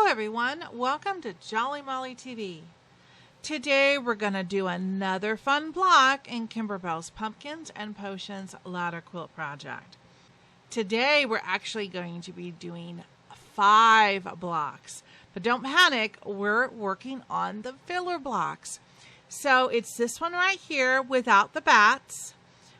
everyone, welcome to Jolly Molly TV. Today we're going to do another fun block in Kimberbell's Pumpkins and Potions ladder quilt project. Today we're actually going to be doing 5 blocks, but don't panic, we're working on the filler blocks. So it's this one right here without the bats.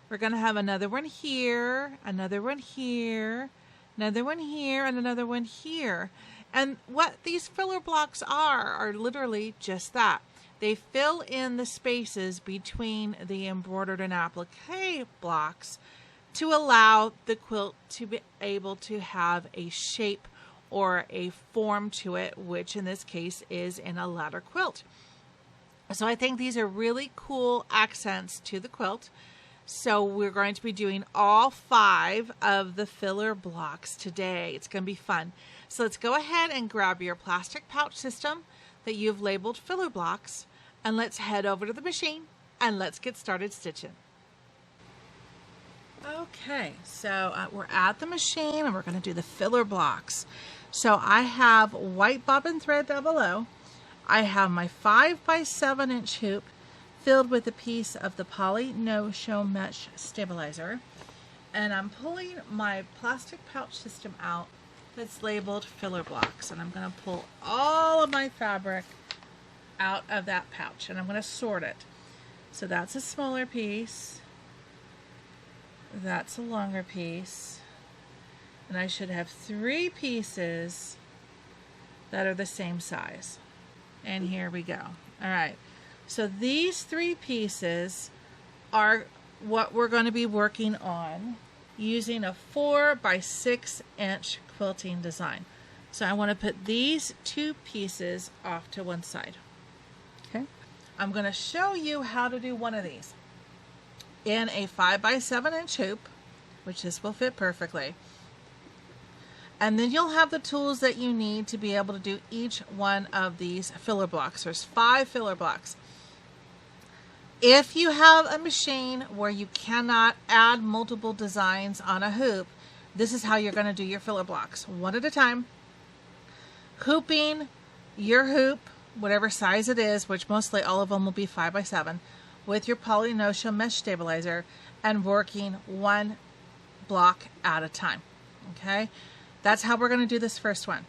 We're going to have another one here, another one here, another one here, and another one here. And what these filler blocks are literally just that. They fill in the spaces between the embroidered and applique blocks to allow the quilt to be able to have a shape or a form to it, which in this case is in a ladder quilt. So I think these are really cool accents to the quilt. So we're going to be doing all 5 of the filler blocks today. It's going to be fun. So let's go ahead and grab your plastic pouch system that you've labeled filler blocks, and let's head over to the machine and let's get started stitching. Okay, so we're at the machine and we're going to do the filler blocks. So I have white bobbin thread down below. I have my 5 by 7 inch hoop filled with a piece of the poly no-show mesh stabilizer, and I'm pulling my plastic pouch system out that's labeled filler blocks, and I'm going to pull all of my fabric out of that pouch and I'm going to sort it. So that's a smaller piece, that's a longer piece, and I should have 3 pieces that are the same size. And here we go. All right, so these 3 pieces are what we're going to be working on using a 4 by 6 inch quilting design. So I want to put these 2 pieces off to one side. Okay, I'm going to show you how to do one of these in a 5 by 7 inch hoop, which this will fit perfectly. And then you'll have the tools that you need to be able to do each one of these filler blocks. There's 5 filler blocks. If you have a machine where you cannot add multiple designs on a hoop, this is how you're going to do your filler blocks, one at a time. Hooping your hoop, whatever size it is, which mostly all of them will be 5 by 7, with your poly no-show mesh stabilizer, and working 1 block at a time. Okay? That's how we're going to do this first one.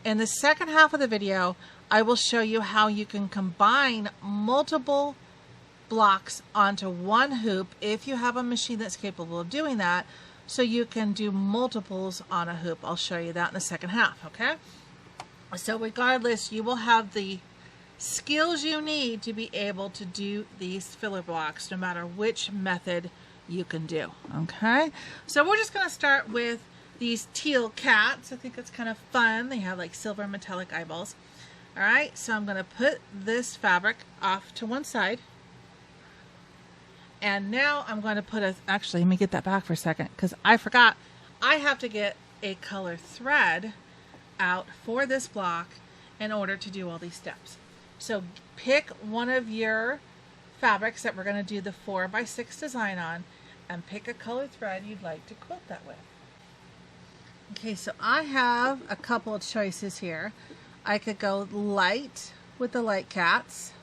In the second half of the video, I will show you how you can combine multiple blocks onto one hoop if you have a machine that's capable of doing that, so you can do multiples on a hoop. I'll show you that in the second half, okay? So regardless, you will have the skills you need to be able to do these filler blocks no matter which method you can do, okay? So we're just going to start with these teal cats. I think it's kind of fun. They have like silver metallic eyeballs. All right, so I'm going to put this fabric off to one side. And now I'm going to put actually, let me get that back for a second because I forgot. I have to get a color thread out for this block in order to do all these steps. So pick one of your fabrics that we're going to do the 4 by 6 design on and pick a color thread you'd like to quilt that with. Okay, so I have a couple of choices here. I could go light with the light cats.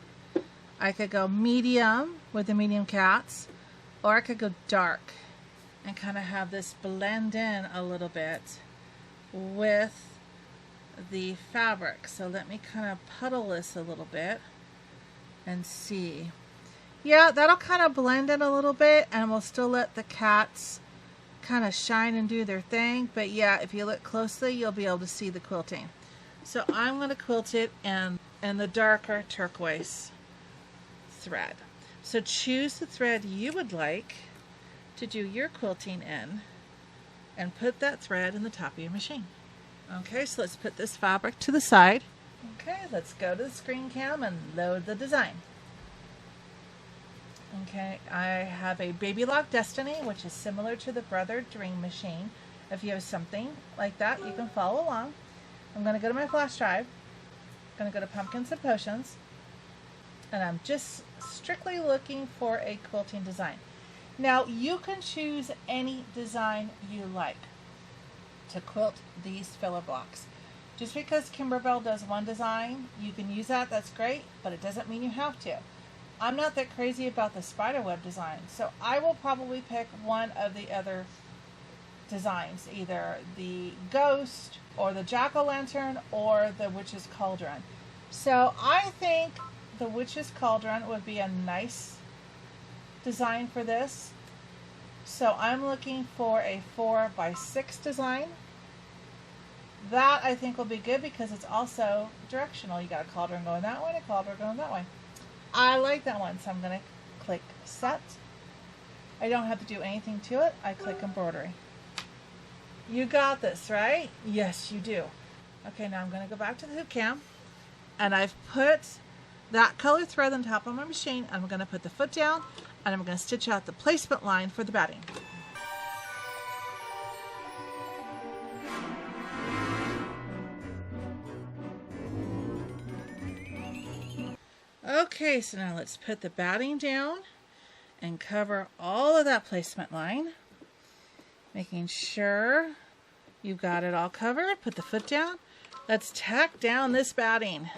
I could go medium with the medium cats, or I could go dark and kind of have this blend in a little bit with the fabric. So let me kind of puddle this a little bit and see. Yeah, that'll kind of blend in a little bit, and we'll still let the cats kind of shine and do their thing. But yeah, if you look closely, you'll be able to see the quilting. So I'm going to quilt it in the darker turquoise thread. So choose the thread you would like to do your quilting in and put that thread in the top of your machine. Okay, so let's put this fabric to the side. Okay, let's go to the screen cam and load the design. Okay, I have a Baby Lock Destiny, which is similar to the Brother Dream machine. If you have something like that, you can follow along. I'm going to go to my flash drive. I'm going to go to Pumpkins and Potions, and I'm just strictly looking for a quilting design. Now, you can choose any design you like to quilt these filler blocks. Just because Kimberbell does one design, you can use that, that's great, but it doesn't mean you have to. I'm not that crazy about the spiderweb design, so I will probably pick one of the other designs, either the ghost or the jack-o'-lantern or the witch's cauldron. So I think the witch's cauldron would be a nice design for this. So I'm looking for a 4x6 design. That I think will be good because it's also directional. You got a cauldron going that way and a cauldron going that way. I like that one, so I'm going to click set. I don't have to do anything to it. I click embroidery. You got this, right? Yes, you do. Okay, now I'm going to go back to the hoop cam, and I've put that color thread on top of my machine. I'm going to put the foot down, and I'm going to stitch out the placement line for the batting. Okay, so now let's put the batting down and cover all of that placement line, making sure you've got it all covered. Put the foot down. Let's tack down this batting.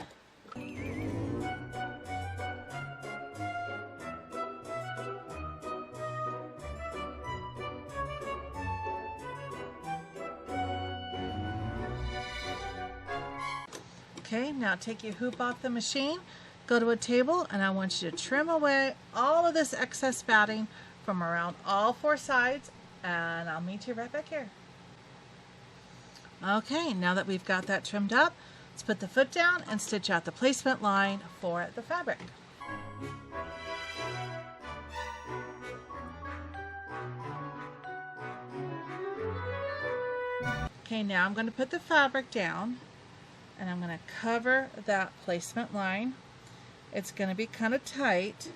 Okay, now take your hoop off the machine, go to a table, and I want you to trim away all of this excess batting from around all four sides, and I'll meet you right back here. Okay, now that we've got that trimmed up, let's put the foot down and stitch out the placement line for the fabric. Okay, now I'm going to put the fabric down, and I'm going to cover that placement line. It's going to be kind of tight,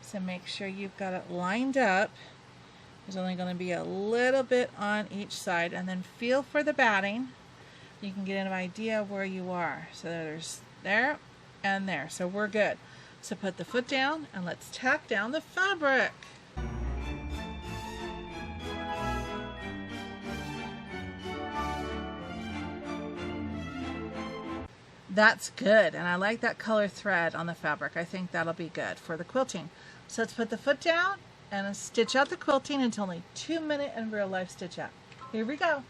so make sure you've got it lined up. There's only going to be a little bit on each side, and then feel for the batting. You can get an idea of where you are. So there's there and there, so we're good. So put the foot down and let's tack down the fabric. That's good, and I like that color thread on the fabric. I think that'll be good for the quilting. So let's put the foot down and stitch out the quilting until only 2-minute in real life stitch out. Here we go.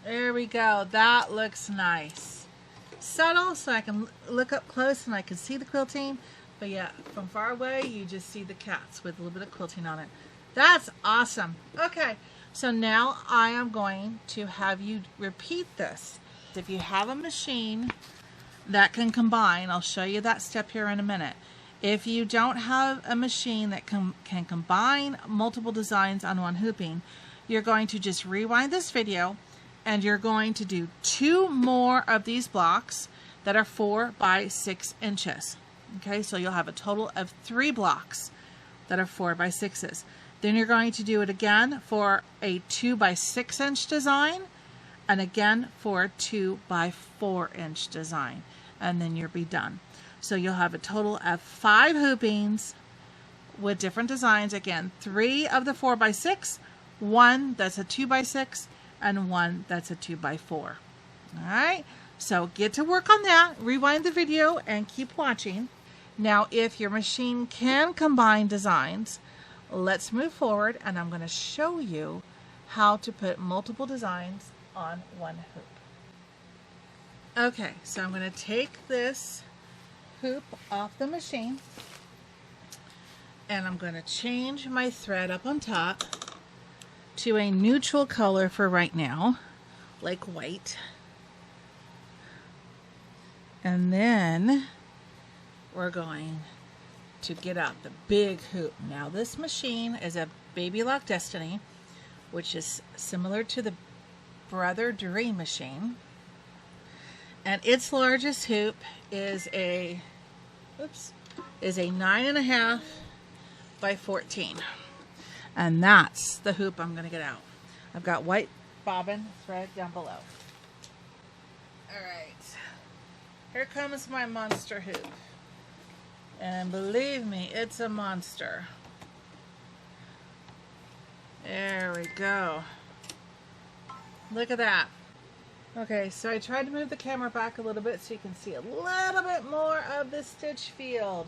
There we go. That looks nice. Subtle, so I can look up close and I can see the quilting. But yeah, from far away, you just see the cats with a little bit of quilting on it. That's awesome. Okay, so now I am going to have you repeat this. If you have a machine that can combine, I'll show you that step here in a minute. If you don't have a machine that can combine multiple designs on one hooping, you're going to just rewind this video, and you're going to do 2 more of these blocks that are 4 by 6 inches. Okay, so you'll have a total of 3 blocks that are 4 by 6s. Then you're going to do it again for a 2 by 6 inch design, and again for a 2 by 4 inch design, and then you'll be done. So you'll have a total of 5 hoopings with different designs. Again, 3 of the 4 by 6, 1 that's a 2 by 6, and 1 that's a 2 by 4. Alright, so get to work on that. Rewind the video and keep watching. Now, if your machine can combine designs, let's move forward, and I'm going to show you how to put multiple designs on one hoop. Okay, so I'm going to take this hoop off the machine, and I'm going to change my thread up on top to a neutral color for right now, like white. And then we're going to get out the big hoop. Now this machine is a Baby Lock Destiny, which is similar to the Brother Dream machine. And its largest hoop is a 9.5 by 14. And that's the hoop I'm going to get out. I've got white bobbin thread down below. Alright, here comes my monster hoop. And believe me, it's a monster. There we go. Look at that. Okay, so I tried to move the camera back a little bit so you can see a little bit more of the stitch field.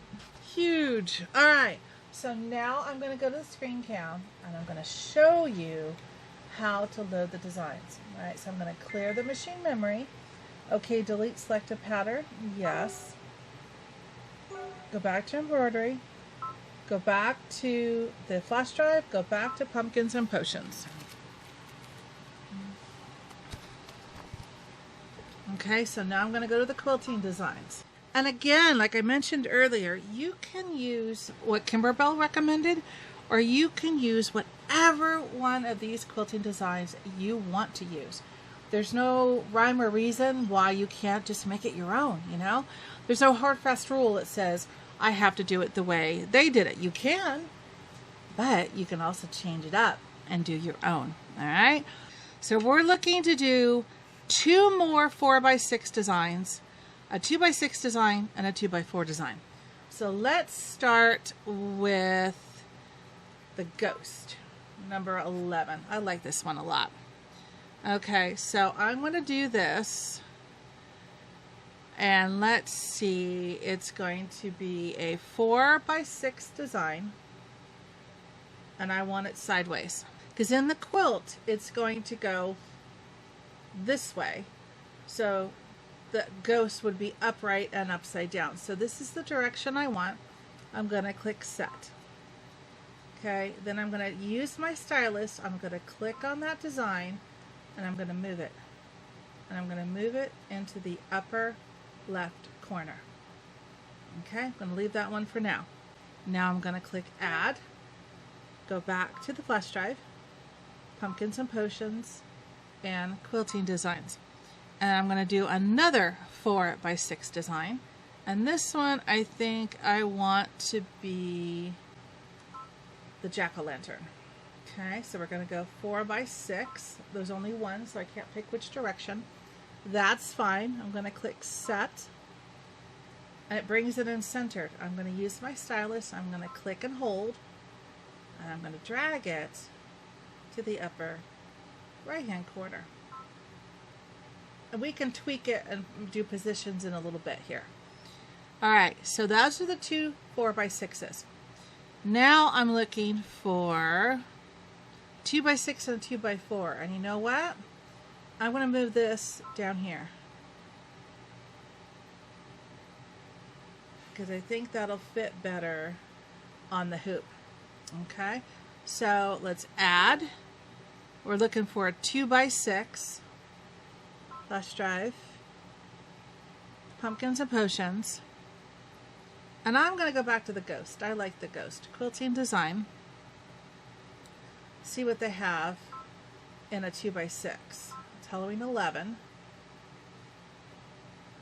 Huge. Alright, so now I'm going to go to the screen cam and I'm going to show you how to load the designs. Alright, so I'm going to clear the machine memory. Okay, delete selected pattern. Yes. Go back to embroidery. Go back to the flash drive. Go back to pumpkins and potions. Okay, so now I'm going to go to the quilting designs. And again, like I mentioned earlier, you can use what Kimberbell recommended, or you can use whatever one of these quilting designs you want to use. There's no rhyme or reason why you can't just make it your own, you know? There's no hard, fast rule that says, I have to do it the way they did it. You can, but you can also change it up and do your own, all right? So we're looking to do 2 more 4x6 designs, a 2x6 design, and a 2x4 design. So let's start with the ghost, number 11. I like this one a lot. Okay, so I'm going to do this, and let's see, it's going to be a 4x6 design, and I want it sideways, because in the quilt, it's going to go this way, so the ghost would be upright and upside down. So this is the direction I want. I'm going to click set. Okay, then I'm going to use my stylus. I'm going to click on that design, and I'm going to move it. And I'm going to move it into the upper left corner. Okay, I'm going to leave that one for now. Now I'm going to click add, go back to the flash drive, pumpkins and potions, and quilting designs. And I'm going to do another 4x6 design. And this one I think I want to be the jack-o'-lantern. Okay, so we're going to go 4x6. There's only one, so I can't pick which direction. That's fine. I'm going to click set, and it brings it in centered. I'm going to use my stylus. I'm going to click and hold, and I'm going to drag it to the upper right hand corner. And we can tweak it and do positions in a little bit here. Alright, so those are the 2 4x6s. Now I'm looking for 2x6 and a 2x4. And you know what? I'm going to move this down here, because I think that'll fit better on the hoop. Okay, so let's add. We're looking for a 2x6 flash drive, pumpkins and potions, and I'm going to go back to the ghost. I like the ghost. Quilting design. See what they have in a 2x6. It's Halloween 11,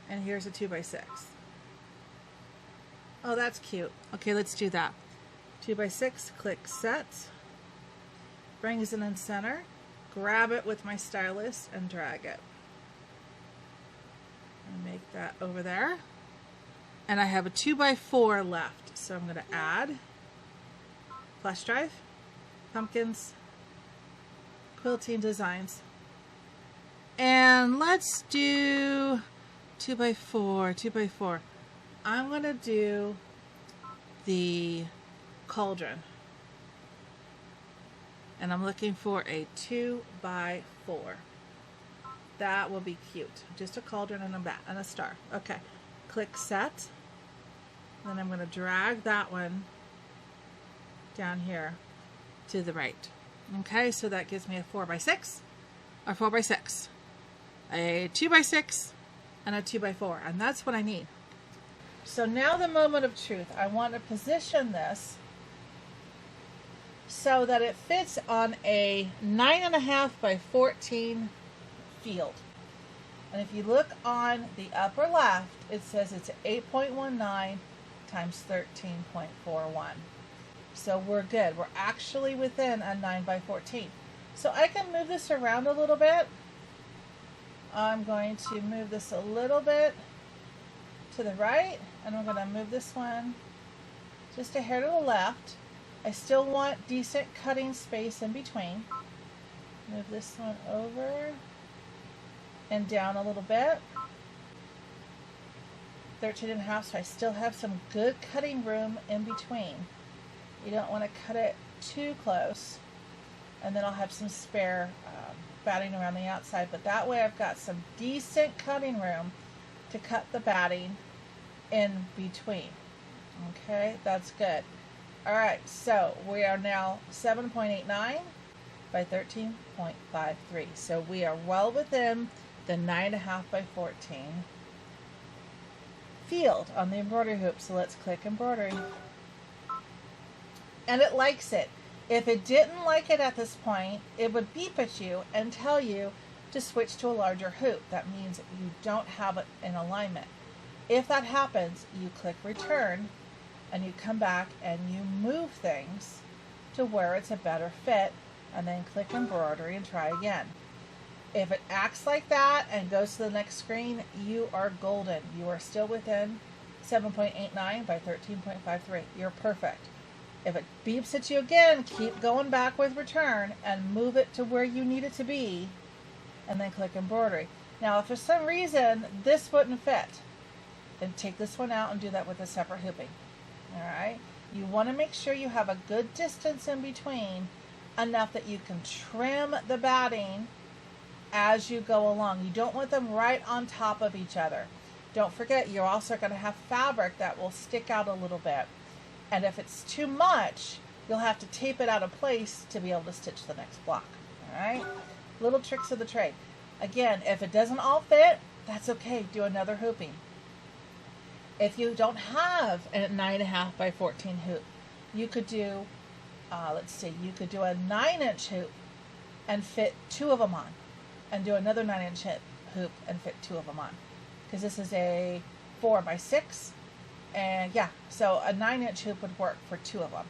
and here's a 2x6. Oh, that's cute. Okay, let's do that. 2x6, click set, brings it in center, grab it with my stylus and drag it. And make that over there. And I have a 2x4 left, so I'm going to add flash drive, pumpkins, quilting designs, and let's do 2x4. I'm going to do the cauldron, and I'm looking for a 2x4. That will be cute. Just a cauldron and a bat and a star. Okay, click set. Then I'm going to drag that one down here to the right. Okay, so that gives me a 4x6, or 4x6, a 2x6, and a 2x4, and that's what I need. So now the moment of truth. I want to position this so that it fits on a 9.5 by 14 field. And if you look on the upper left, it says it's 8.19 times 13.41. So we're good. We're actually within a 9 by 14. So I can move this around a little bit I'm going to move this a little bit to the right, and I'm going to move this one just a hair to the left. I still want decent cutting space in between. Move this one over and down a little bit. 13.5, so I still have some good cutting room in between. You don't want to cut it too close, and then I'll have some spare batting around the outside, but that way I've got some decent cutting room to cut the batting in between. Okay, that's good. Alright, so we are now 7.89 by 13.53. So we are well within the 9.5 by 14 field on the embroidery hoop. So let's click embroidery. And it likes it. If it didn't like it at this point, it would beep at you and tell you to switch to a larger hoop. That means you don't have it in alignment. If that happens, you click return and you come back and you move things to where it's a better fit, and then click embroidery and try again. If it acts like that and goes to the next screen, you are golden. You are still within 7.89 by 13.53. You're perfect. If it beeps at you again, keep going back with return and move it to where you need it to be, and then click embroidery. Now, if for some reason this wouldn't fit, then take this one out and do that with a separate hooping. Alright? You want to make sure you have a good distance in between, enough that you can trim the batting as you go along. You don't want them right on top of each other. Don't forget, you're also going to have fabric that will stick out a little bit. And if it's too much, you'll have to tape it out of place to be able to stitch the next block. Alright? Little tricks of the trade. Again, if it doesn't all fit, that's okay. Do another hooping. If you don't have a 9.5 by 14 hoop, you could do, let's see, you could do a 9-inch hoop and fit 2 of them on, and do another 9-inch hoop and fit 2 of them on, because this is a 4 by 6, and yeah, so a 9-inch hoop would work for 2 of them.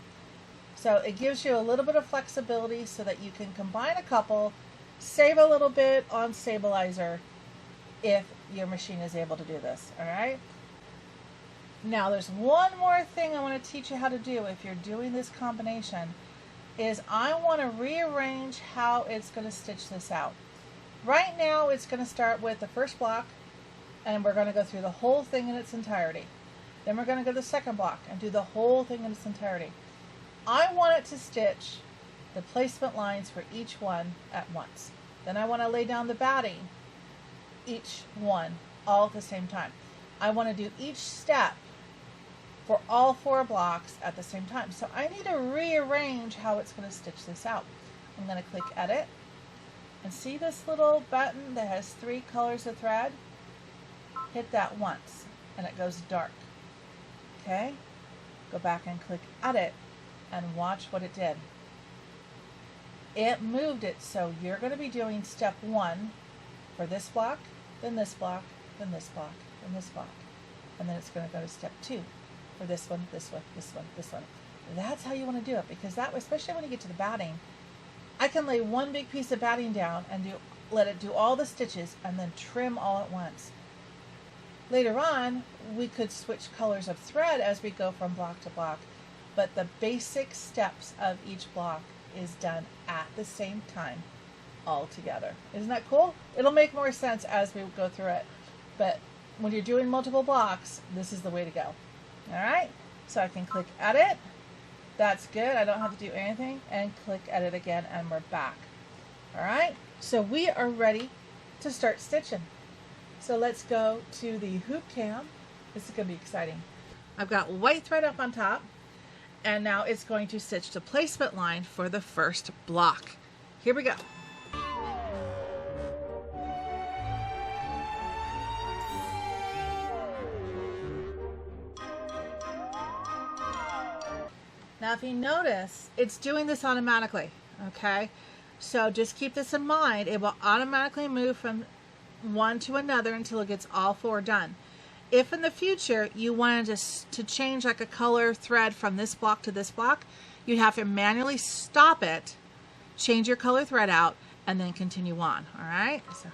So it gives you a little bit of flexibility so that you can combine a couple, save a little bit on stabilizer if your machine is able to do this. All right. Now there's one more thing I want to teach you how to do if you're doing this combination, is I want to rearrange how it's going to stitch this out. Right now it's going to start with the first block, and we're going to go through the whole thing in its entirety. Then we're going to go to the second block and do the whole thing in its entirety. I want it to stitch the placement lines for each one at once. Then I want to lay down the batting, each one, all at the same time. I want to do each step for all 4 blocks at the same time. So I need to rearrange how it's going to stitch this out. I'm going to click edit, and see this little button that has 3 colors of thread? Hit that once and it goes dark. Okay? Go back and click edit and watch what it did. It moved it, so you're going to be doing step 1 for this block, then this block, then this block, then this block. And then it's going to go to step 2 for this one, this one, this one, this one. That's how you want to do it, because that way, especially when you get to the batting, I can lay one big piece of batting down and let it do all the stitches and then trim all at once. Later on, we could switch colors of thread as we go from block to block, but the basic steps of each block is done at the same time all together. Isn't that cool? It'll make more sense as we go through it, but when you're doing multiple blocks, this is the way to go. Alright, so I can click edit. That's good. I don't have to do anything, and click edit again, and we're back. Alright, so we are ready to start stitching. So let's go to the hoop cam. This is going to be exciting. I've got white thread up on top, and now it's going to stitch the placement line for the first block. Here we go. Now if you notice, it's doing this automatically, okay? So just keep this in mind. It will automatically move from one to another until it gets all 4 done. If in the future you wanted to change like a color thread from this block to this block, you'd have to manually stop it, change your color thread out, and then continue on, all right? So.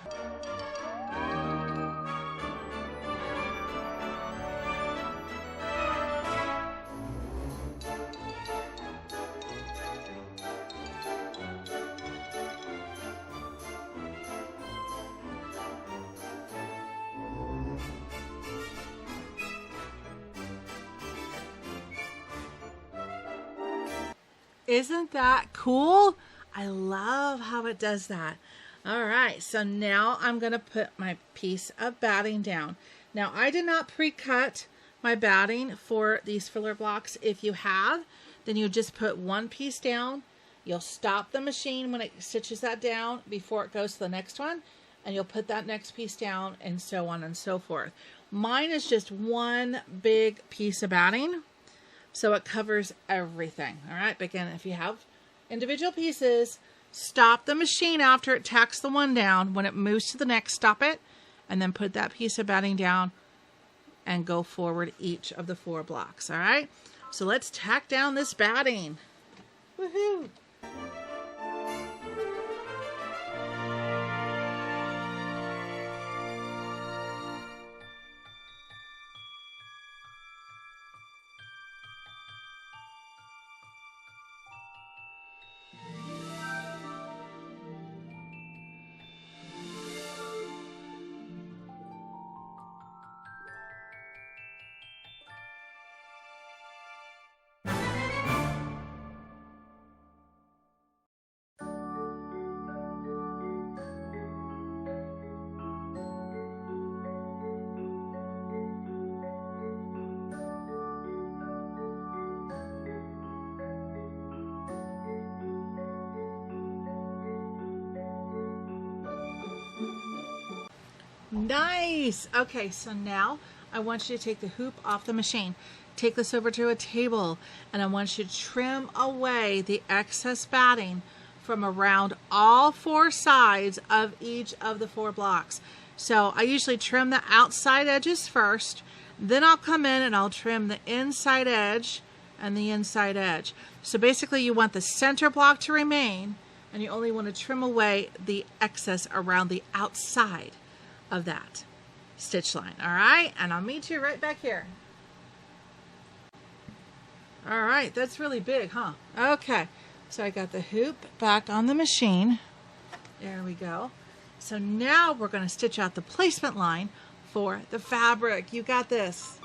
Isn't that cool? I love how it does that. All right, so now I'm going to put my piece of batting down. Now, I did not pre-cut my batting for these filler blocks. If you have, then you just put one piece down. You'll stop the machine when it stitches that down before it goes to the next one, and you'll put that next piece down, and so on and so forth. Mine is just one big piece of batting, so it covers everything. All right, but again, if you have individual pieces, stop the machine after it tacks the one down. When it moves to the next, stop it, and then put that piece of batting down and go forward each of the 4 blocks. All right, so let's tack down this batting. Woohoo! Nice. Okay, so now I want you to take the hoop off the machine. Take this over to a table, and I want you to trim away the excess batting from around all 4 sides of each of the 4 blocks. So I usually trim the outside edges first, then I'll come in and I'll trim the inside edge and the inside edge. So basically you want the center block to remain, and you only want to trim away the excess around the outside of that stitch line. All right, and I'll meet you right back here. All right, that's really big, huh? Okay, so I got the hoop back on the machine. There we go. So now we're going to stitch out the placement line for the fabric. You got this.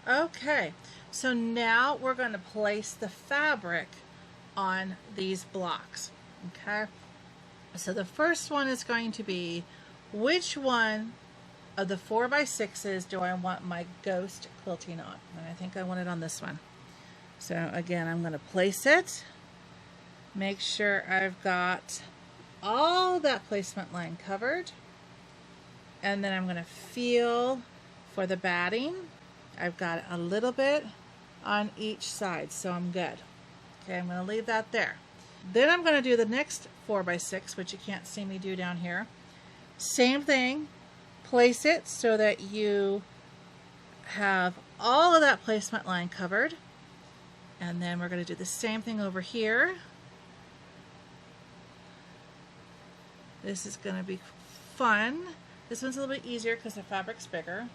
Okay, so now we're going to place the fabric on these blocks. Okay, so the first one is going to be, which one of the 4x6s do I want my ghost quilting on? And I think I want it on this one. So again, I'm going to place it, make sure I've got all that placement line covered, and then I'm going to feel for the batting. I've got a little bit on each side, so I'm good. Okay, I'm going to leave that there. Then I'm going to do the next 4x6, which you can't see me do down here. Same thing, place it so that you have all of that placement line covered. And then we're going to do the same thing over here. This is going to be fun. This one's a little bit easier because the fabric's bigger.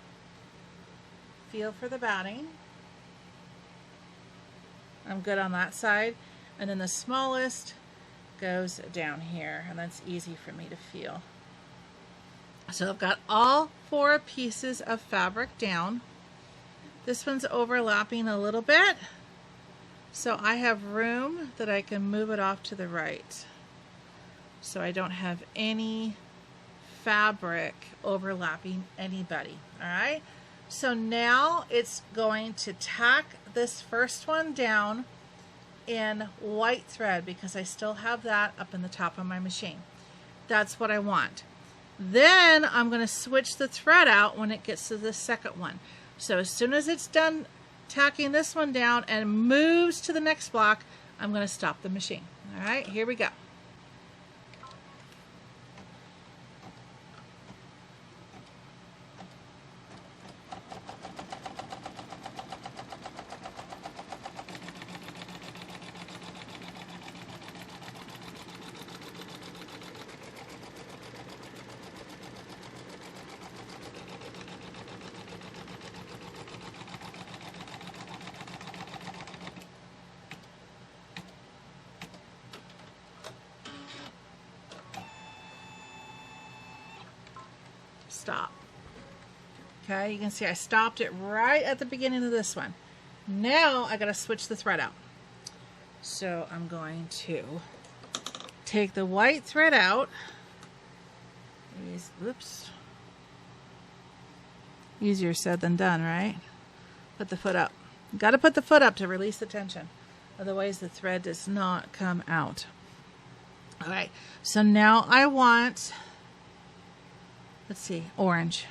Feel for the batting. I'm good on that side. And then the smallest goes down here, and that's easy for me to feel. So I've got all 4 pieces of fabric down. This one's overlapping a little bit, so I have room that I can move it off to the right. So I don't have any fabric overlapping anybody. All right. So now it's going to tack this first one down in white thread because I still have that up in the top of my machine. That's what I want. Then I'm going to switch the thread out when it gets to the second one. So as soon as it's done tacking this one down and moves to the next block, I'm going to stop the machine. All right, here we go. stop. Okay, you can see I stopped it right at the beginning of this one. Now I gotta switch the thread out. So I'm going to take the white thread out. Oops. Easier said than done, right? Put the foot up. You gotta put the foot up to release the tension. Otherwise the thread does not come out. All right, so now I want, let's see, orange.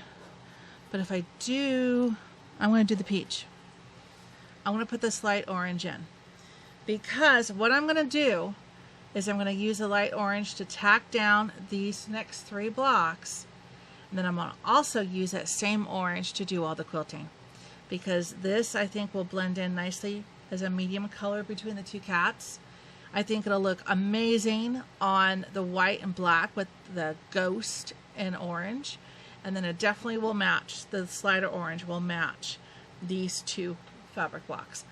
But if I do, I'm going to do the peach. I want to put this light orange in. Because what I'm going to do is I'm going to use a light orange to tack down these next 3 blocks. And then I'm going to also use that same orange to do all the quilting. Because this, I think, will blend in nicely as a medium color between the 2 cats. I think it'll look amazing on the white and black with the ghost in orange. And then it definitely will match, the slider orange will match these 2 fabric blocks.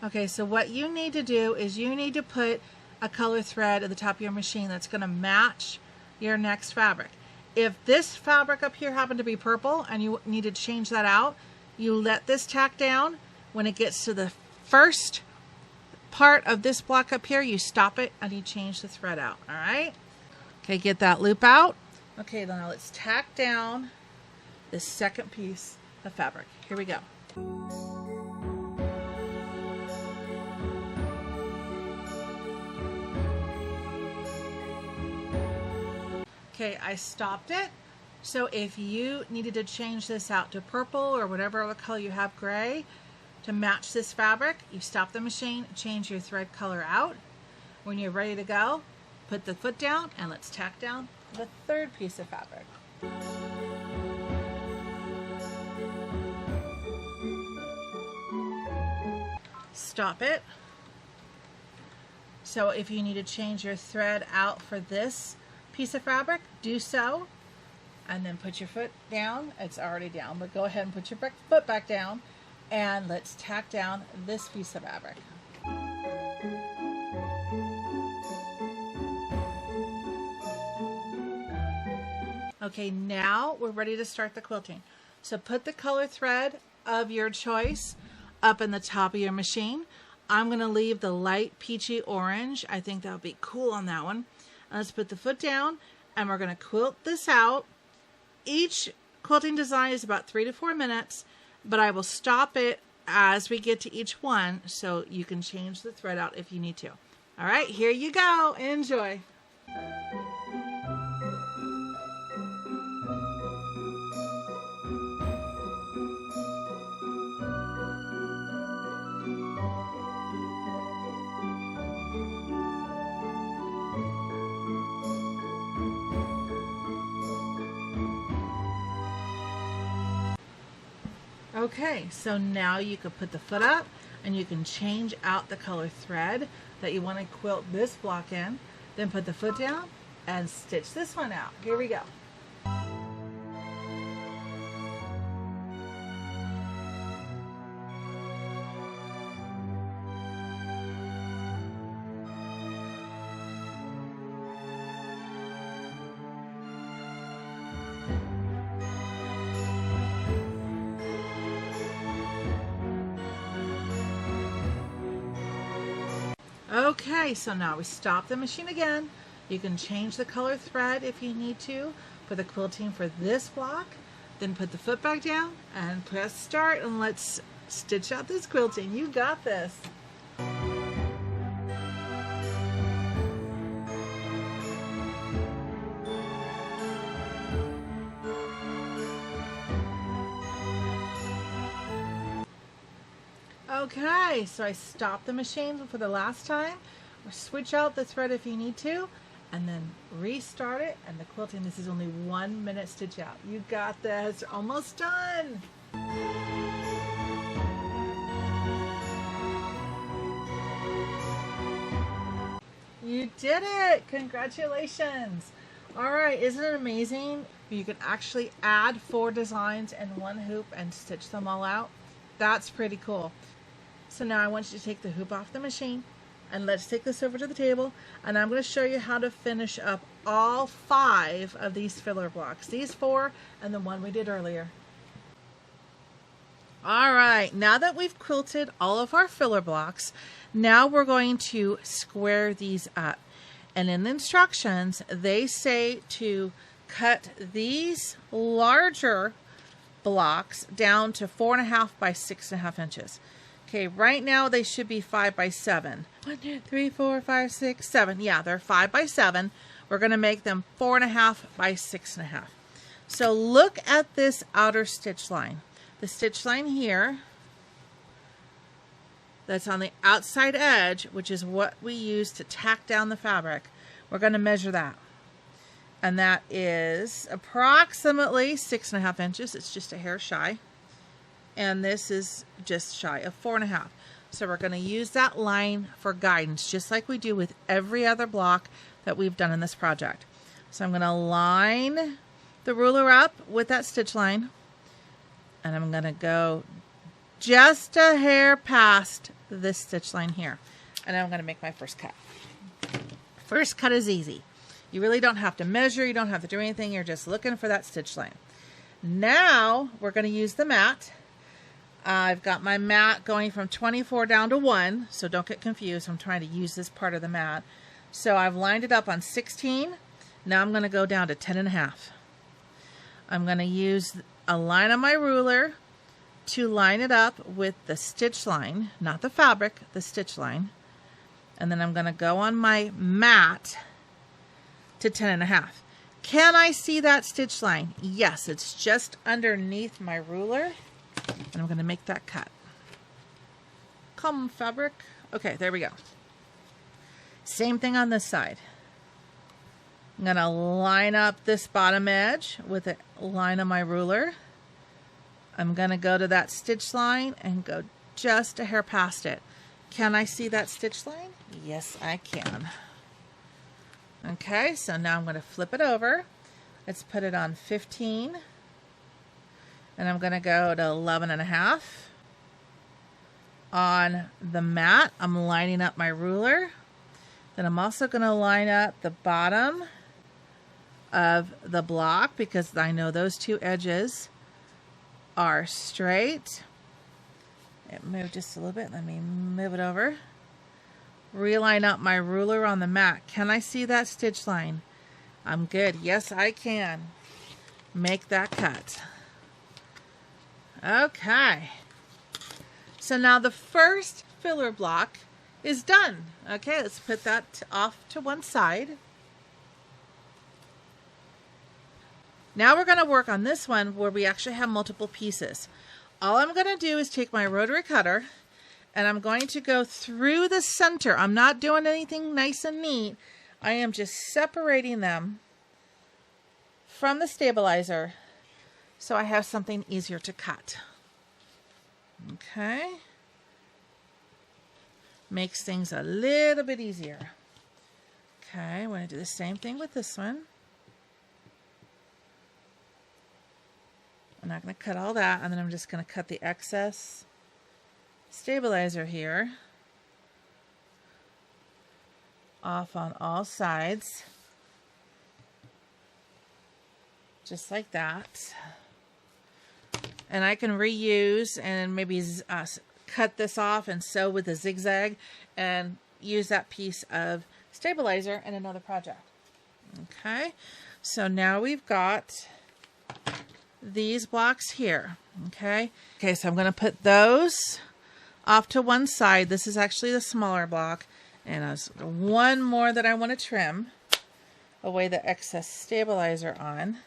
Okay, so what you need to do is you need to put a color thread at the top of your machine that's going to match your next fabric. If this fabric up here happened to be purple and you need to change that out, you let this tack down. When it gets to the first part of this block up here, you stop it and you change the thread out. All right? Okay, get that loop out. Okay, now let's tack down this second piece of fabric. Here we go. Okay, I stopped it. So if you needed to change this out to purple or whatever other color you have, gray, to match this fabric, you stop the machine, change your thread color out. When you're ready to go, put the foot down and let's tack down the third piece of fabric. Stop it. So if you need to change your thread out for this piece of fabric, do so. And then put your foot down. It's already down, but go ahead and put your foot back down. And let's tack down this piece of fabric. Okay, now we're ready to start the quilting. So put the color thread of your choice up in the top of your machine. I'm going to leave the light peachy orange. I think that'll be cool on that one. Let's put the foot down and we're going to quilt this out. Each quilting design is about 3 to 4 minutes, but I will stop it as we get to each one so you can change the thread out if you need to. All right, here you go. Enjoy. Okay, so now you can put the foot up and you can change out the color thread that you want to quilt this block in. Then put the foot down and stitch this one out. Here we go. Okay, so now we stop the machine again. You can change the color thread if you need to for the quilting for this block. Then put the foot back down and press start and let's stitch out this quilting. You got this. Okay, so I stopped the machine for the last time. Or switch out the thread if you need to, and then restart it. And the quilting, this is only 1 minute stitch out. You got this. Almost done. You did it. Congratulations. All right, isn't it amazing? You can actually add 4 designs in one hoop and stitch them all out. That's pretty cool. So now I want you to take the hoop off the machine, And let's take this over to the table, and I'm going to show you how to finish up all 5 of these filler blocks. These 4 and the one we did earlier. All right, now that we've quilted all of our filler blocks, now we're going to square these up. And in the instructions, they say to cut these larger blocks down to 4.5 by 6.5 inches. Okay, right now they should be 5 by 7. 1, 2, 3, 4, 5, 6, 7. Yeah, they're 5 by 7. We're going to make them 4.5 by 6.5. So look at this outer stitch line. The stitch line here, that's on the outside edge, which is what we use to tack down the fabric. We're going to measure that. And that is approximately 6.5 inches. It's just a hair shy. And this is just shy of 4.5. So we're going to use that line for guidance, just like we do with every other block that we've done in this project. So I'm going to line the ruler up with that stitch line. And I'm going to go just a hair past this stitch line here. And I'm going to make my first cut. First cut is easy. You really don't have to measure. You don't have to do anything. You're just looking for that stitch line. Now we're going to use the mat. I've got my mat going from 24 down to 1. So don't get confused. I'm trying to use this part of the mat. So I've lined it up on 16. Now I'm going to go down to 10.5. I'm going to use a line on my ruler to line it up with the stitch line, not the fabric, the stitch line. And then I'm going to go on my mat to 10.5. Can I see that stitch line? Yes, it's just underneath my ruler. And I'm going to make that cut. Come fabric. Okay, there we go. Same thing on this side. I'm going to line up this bottom edge with a line on my ruler. I'm going to go to that stitch line and go just a hair past it. Can I see that stitch line? Yes, I can. Okay, so now I'm going to flip it over. Let's put it on 15. And I'm going to go to 11.5. On the mat, I'm lining up my ruler. Then I'm also going to line up the bottom of the block because I know those 2 edges are straight. It moved just a little bit. Let me move it over. Reline up my ruler on the mat. Can I see that stitch line? I'm good. Yes, I can. Make that cut. Okay. So now the first filler block is done. Okay, let's put that off to one side. Now we're going to work on this one where we actually have multiple pieces. All I'm going to do is take my rotary cutter and I'm going to go through the center. I'm not doing anything nice and neat. I am just separating them from the stabilizer so I have something easier to cut. Okay. Makes things a little bit easier. Okay, I'm going to do the same thing with this one. I'm not going to cut all that, and then I'm just going to cut the excess stabilizer here off on all sides, just like that. And I can reuse and maybe cut this off and sew with a zigzag and use that piece of stabilizer in another project. Okay, so now we've got these blocks here. Okay, so I'm going to put those off to one side. This is actually the smaller block, and there's one more that I want to trim away the excess stabilizer on,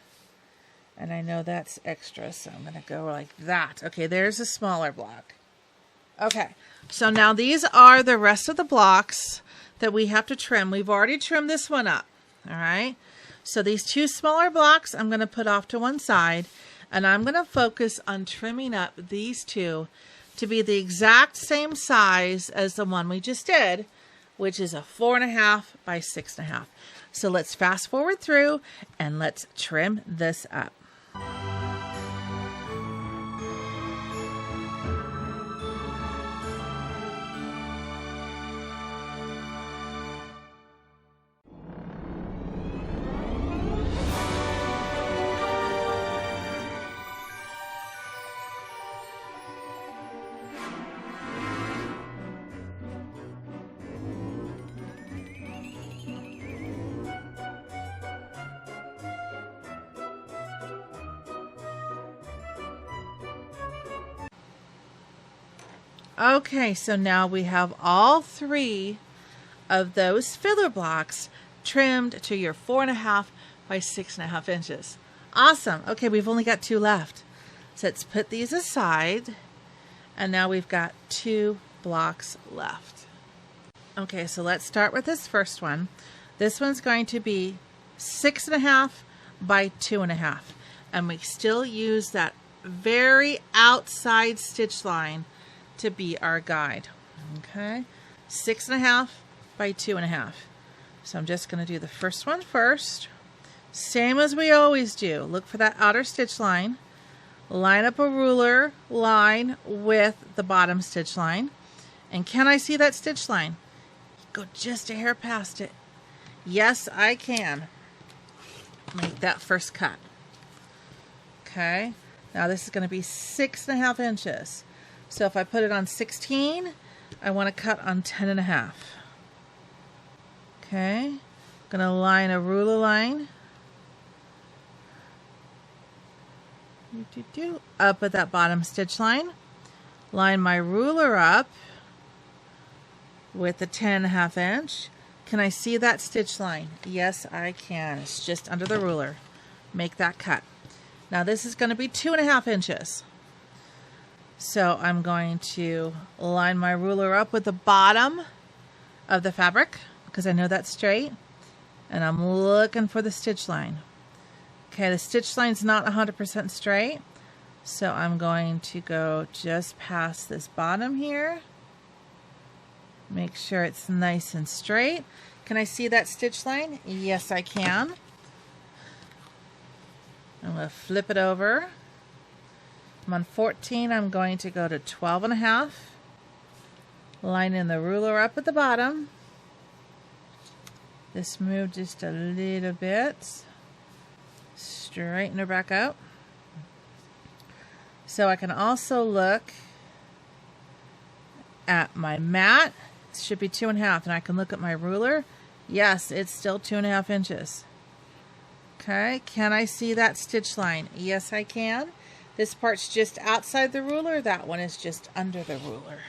and I know that's extra, so I'm going to go like that. Okay, there's a smaller block. Okay, so now these are the rest of the blocks that we have to trim. We've already trimmed this one up. All right, so these 2 smaller blocks I'm going to put off to one side, and I'm going to focus on trimming up these 2 to be the exact same size as the one we just did, which is a 4.5 by 6.5. So let's fast forward through and let's trim this up. Okay, so now we have all 3 of those filler blocks trimmed to your 4.5 by 6.5 inches. Awesome. Okay, we've only got 2 left. So let's put these aside, and now we've got 2 blocks left. Okay, so let's start with this first one. This one's going to be 6.5 by 2.5, and we still use that very outside stitch line to be our guide. Okay, 6.5 by 2.5. So I'm just going to do the first one first. Same as we always do. Look for that outer stitch line. Line up a ruler line with the bottom stitch line. And can I see that stitch line? Go just a hair past it. Yes, I can. Make that first cut. Okay. Now this is going to be 6.5 inches. So if I put it on 16, I want to cut on 10.5. Okay. I'm going to line a ruler line up at that bottom stitch line. Line my ruler up with the 10.5 inch. Can I see that stitch line? Yes, I can. It's just under the ruler. Make that cut. Now this is going to be 2.5 inches. So I'm going to line my ruler up with the bottom of the fabric because I know that's straight. And I'm looking for the stitch line. Okay, the stitch line's not 100% straight. So I'm going to go just past this bottom here. Make sure it's nice and straight. Can I see that stitch line? Yes, I can. I'm going to flip it over. I'm on 14. I'm going to go to 12.5. Line in the ruler up at the bottom. This moved just a little bit. Straighten her back up. So I can also look at my mat. It should be 2.5, and I can look at my ruler. Yes, it's still 2.5 inches. Okay, can I see that stitch line? Yes, I can. This part's just outside the ruler. That one is just under the ruler.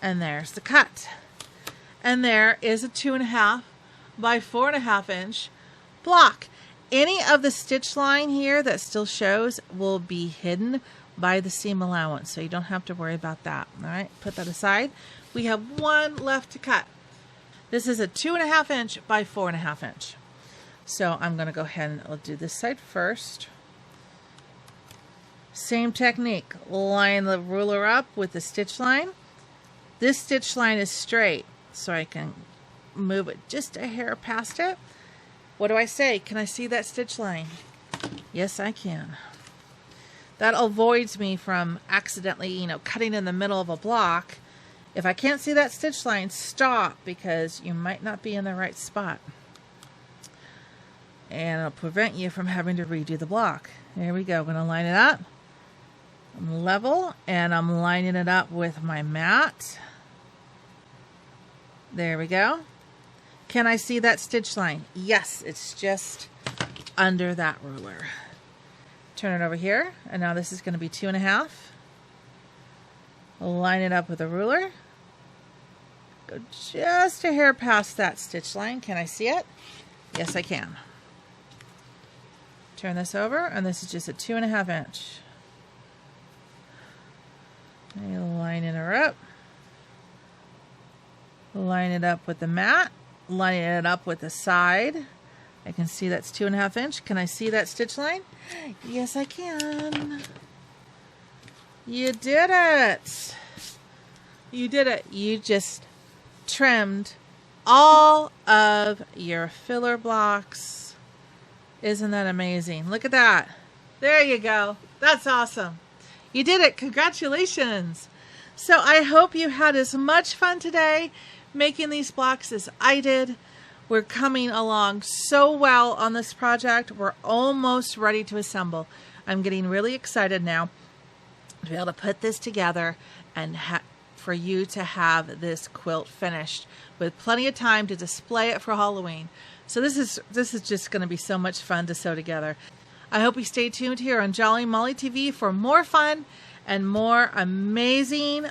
And there's the cut. And there is a 2.5 by 4.5 inch block. Any of the stitch line here that still shows will be hidden by the seam allowance, so you don't have to worry about that. All right, put that aside. We have 1 left to cut. This is a 2.5 inch by 4.5 inch. So I'm going to go ahead and I'll do this side first. Same technique. Line the ruler up with the stitch line. This stitch line is straight, so I can move it just a hair past it. What do I say? Can I see that stitch line? Yes, I can. That avoids me from accidentally, cutting in the middle of a block. If I can't see that stitch line, stop, because you might not be in the right spot. And it'll prevent you from having to redo the block. There we go. I'm going to line it up. I'm level, and I'm lining it up with my mat. There we go. Can I see that stitch line? Yes, it's just under that ruler. Turn it over here, and now this is going to be 2.5. Line it up with a ruler. Go just a hair past that stitch line. Can I see it? Yes, I can. Turn this over, and this is just a 2.5 inch. Line her up. Line it up with the mat. Lining it up with the side. I can see that's 2.5 inch. Can I see that stitch line? Yes, I can. You did it. You did it. You just trimmed all of your filler blocks. Isn't that amazing? Look at that. There you go. That's awesome. You did it. Congratulations. So I hope you had as much fun today making these blocks as I did. We're coming along so well on this project. We're almost ready to assemble. I'm getting really excited now to be able to put this together and for you to have this quilt finished with plenty of time to display it for Halloween. So this is just going to be so much fun to sew together. I hope you stay tuned here on Jolly Molly TV for more fun and more amazing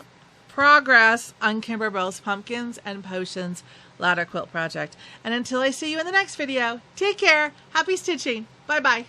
progress on Kimberbell's Pumpkins and Potions ladder quilt project. And until I see you in the next video, take care, happy stitching, bye bye.